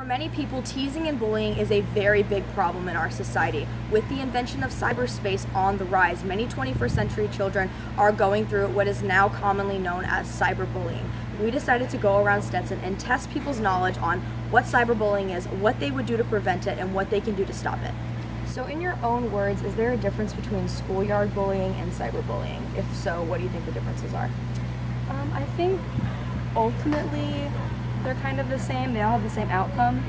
For many people, teasing and bullying is a very big problem in our society. With the invention of cyberspace on the rise, many 21st century children are going through what is now commonly known as cyberbullying. We decided to go around Stetson and test people's knowledge on what cyberbullying is, what they would do to prevent it, and what they can do to stop it. So in your own words, is there a difference between schoolyard bullying and cyberbullying? If so, what do you think the differences are? I think ultimately they're kind of the same. They all have the same outcome.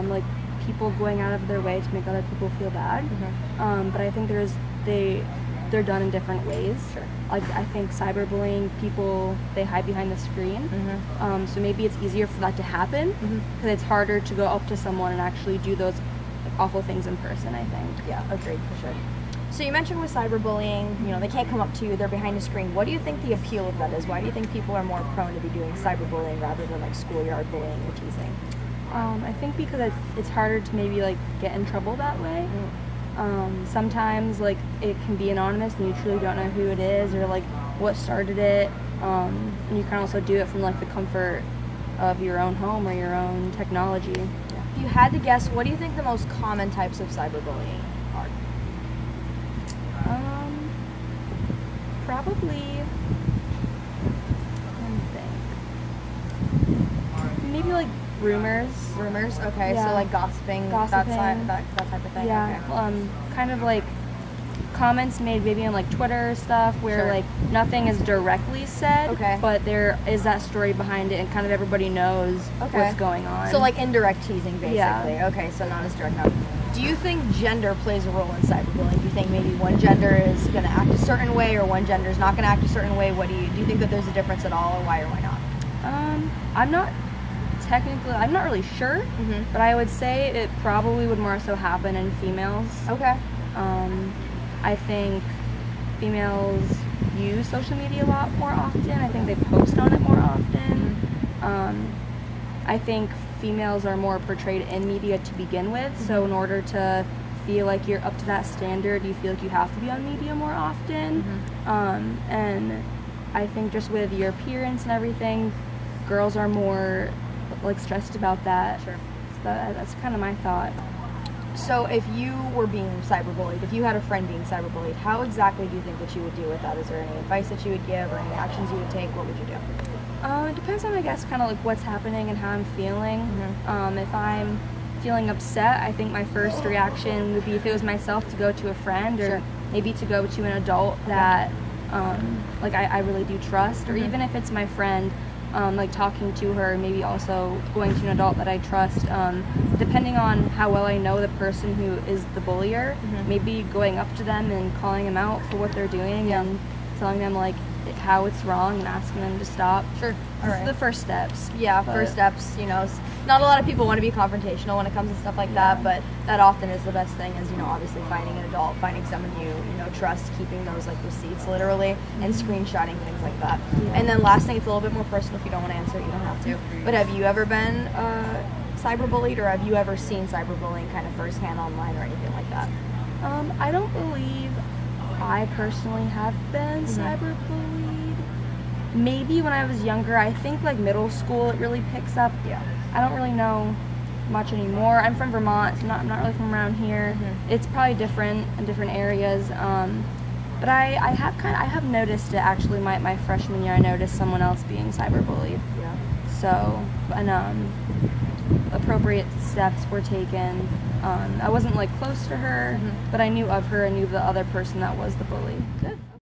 Like people going out of their way to make other people feel bad. But I think they're done in different ways. Sure. Like I think cyberbullying, people, they hide behind the screen. So maybe it's easier for that to happen because it's harder to go up to someone and actually do those awful things in person, I think. Yeah, agreed, for sure. So you mentioned with cyberbullying, you know, they can't come up to you, they're behind a screen. What do you think the appeal of that is? Why do you think people are more prone to be doing cyberbullying rather than like schoolyard bullying or teasing? I think because it's harder to maybe like get in trouble that way. Sometimes like it can be anonymous and you truly don't know who it is or like what started it. And you can also do it from like the comfort of your own home or your own technology. If you had to guess, what do you think the most common types of cyberbullying are? Probably, maybe like rumors. Rumors, okay, Yeah. so like gossiping. That type of thing. Yeah, Okay. kind of like comments made maybe on like Twitter stuff where Sure. like nothing is directly said, Okay. but there is that story behind it and kind of everybody knows what's going on. So like indirect teasing, basically. Yeah. Okay, so not as direct enough. Do you think gender plays a role in cyberbullying? Do you think maybe one gender is going to act a certain way or one gender is not going to act a certain way? Do you think that there's a difference at all, or why not? I'm not really sure, but I would say it probably would more so happen in females. Okay. I think females use social media a lot more often. I think they post on it more often. I think females are more portrayed in media to begin with, so in order to feel like you're up to that standard, you feel like you have to be on media more often. And I think just with your appearance and everything, girls are more like stressed about that. Sure. So that's kind of my thought. So if you were being cyberbullied, if you had a friend being cyberbullied, how exactly do you think that you would deal with that? Is there any advice that you would give or any actions you would take? What would you do? It depends on, I guess, kind of like what's happening and how I'm feeling. If I'm feeling upset, I think my first reaction would be, if it was myself, to go to a friend or maybe to go to an adult that like I really do trust, or even if it's my friend, like talking to her, maybe also going to an adult that I trust, depending on how well I know the person who is the bullier, maybe going up to them and calling them out for what they're doing and telling them like how it's wrong and asking them to stop. Sure. All right. The first steps. Yeah, first steps, you know, not a lot of people want to be confrontational when it comes to stuff like that, but that often is the best thing, is, you know, obviously finding an adult, finding someone you know, trust, keeping those like receipts literally, and screenshotting things like that. And then last thing, it's a little bit more personal. If you don't want to answer it, you don't have to. But have you ever been cyberbullied, or have you ever seen cyberbullying kind of firsthand online or anything like that? I don't believe I personally have been cyberbullied. Maybe when I was younger. I think like middle school it really picks up. Yeah. I don't really know much anymore. I'm from Vermont, so I'm not really from around here. It's probably different in different areas. But I have noticed it actually. My freshman year, I noticed someone else being cyberbullied. Yeah. So, and appropriate steps were taken. I wasn't like close to her, but I knew of her and knew the other person that was the bully. Good.